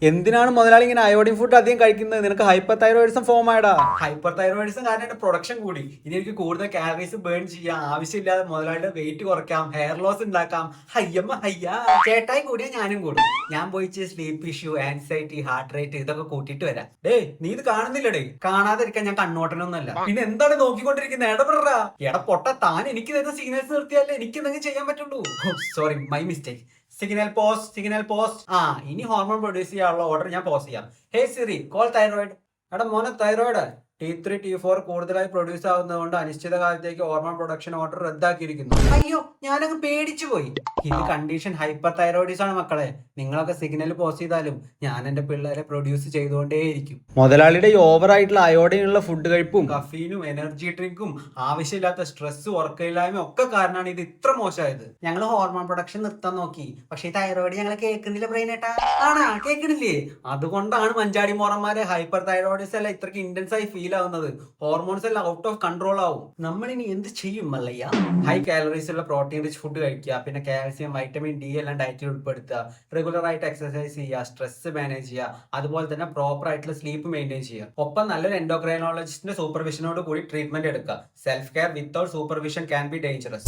എന്തിനാണ് മുതലാളി ഇങ്ങനെ അയോഡിൻ ഫുഡ് അധികം കഴിക്കുന്നത്? നിനക്ക് ഹൈപ്പർ തൈറോയിഡിസം ഫോം ആയടാ. ഹൈപ്പർ തൈറോയിഡിസം കാരണം എന്റെ പ്രൊഡക്ഷൻ കൂടി. ഇനി എനിക്ക് കൂടുതൽ കാലറീസ് ബേൺ ചെയ്യാം, ആവശ്യമില്ലാതെ മുതലാളിയുടെ വെയിറ്റ് കുറയ്ക്കാം, ഹെയർ ലോസ് ഉണ്ടാക്കാം. ഹയ്യമ്മ ഹയ്യാ. ചേട്ടായി കൂടിയാ ഞാനും കൂടും. ഞാൻ പോയിച്ച് sleep issue, anxiety, heart rate ഇതൊക്കെ കൂട്ടിയിട്ട് വരാം. നീ ഇത് കാണുന്നില്ലടേ? കാണാതിരിക്കാൻ ഞാൻ കണ്ണോട്ടനൊന്നുമല്ല. പിന്നെ എന്താണ് നോക്കിക്കൊണ്ടിരിക്കുന്നത്? ഇടപെടാ. എട പൊട്ട, താൻ എനിക്ക് തരുന്ന സിഗ്നൽസ് നിർത്തിയാലേ എനിക്ക് എന്തെങ്കിലും ചെയ്യാൻ പറ്റുള്ളൂ. Sorry, my mistake. Signal post, signal post. ഇനി ഹോർമോൺ പ്രൊഡ്യൂസ് ചെയ്യാനുള്ള ഓർഡർ ഞാൻ പോസ് ചെയ്യാം. Hey Siri, call thyroid. എടാ മോനെ തൈറോയിഡ്, T3 T4 കൂടുതലായി പ്രൊഡ്യൂസ് ആവുന്നതുകൊണ്ട് അനിശ്ചിത കാലത്തേക്ക് ഹോർമോൺ പ്രൊഡക്ഷൻ ഓർഡർ റദ്ദാക്കിയിരിക്കുന്നു. അയ്യോ, ഞാനങ്ങ് പേടിച്ചു പോയി. ഇത് കണ്ടീഷൻ ഹൈപ്പർ തൈറോയിഡിസം ആണ് മക്കളെ. നിങ്ങളൊക്കെ സിഗ്നൽ പോസ് ചെയ്താലും ഞാൻ എന്റെ പിള്ളേരെ പ്രൊഡ്യൂസ് ചെയ്തുകൊണ്ടേയിരിക്കും. മുതലാളിയുടെ ഈ ഓവർ ആയിട്ടുള്ള അയോഡിനുള്ള ഫുഡ് കഴിപ്പും കഫീനും എനർജി ഡ്രിങ്കും ആവശ്യമില്ലാത്ത സ്ട്രെസ്, ഉറക്കമില്ലായ്മ ഒക്കെ കാരണമാണ് ഇത് ഇത്ര മോശമായത്. ഞങ്ങൾ ഹോർമോൺ പ്രൊഡക്ഷൻ നിർത്താൻ നോക്കി, പക്ഷേ ഈ തൈറോയിഡ് ഞങ്ങൾ കേൾക്കുന്നില്ല. ബ്രെയിനേട്ടാ കേൾക്കണില്ലേ? അതുകൊണ്ടാണ് മഞ്ചാടി മോറന്മാരെ ഹൈപ്പർ തൈറോയിഡിസം എല്ലാം ഇത്രയ്ക്ക് ഇന്റൻസ് ആയി ഫീൽ ആവുന്നത്. ഹോർമോൺസ് എല്ലാം ഔട്ട് ഓഫ് കൺട്രോൾ ആവും. നമ്മൾ ഇനി എന്ത് ചെയ്യും മല്ലയ്യ? ഹൈ കാലറീസ് ഉള്ള പ്രോട്ടീൻ റിച്ച് ഫുഡ് കഴിക്കുക, പിന്നെ കാൽസ്യം, വൈറ്റമിൻ ഡി എല്ലാം ഡയറ്റിൽ ഉൾപ്പെടുത്തുക, റെഗുലർ ആയിട്ട് എക്സസൈസ് ചെയ്യുക, സ്ട്രെസ് മാനേജ് ചെയ്യുക, അതുപോലെ തന്നെ പ്രോപ്പർ ആയിട്ടുള്ള സ്ലീപ്പ് മെയിൻറ്റെയിൻ ചെയ്യുക. ഒപ്പം നല്ലൊരു എൻഡോക്രൈനോളജിസ്റ്റിന്റെ സൂപ്പർവിഷനോട് കൂടി ട്രീറ്റ്മെന്റ് എടുക്കുക. Self care without supervision can be dangerous.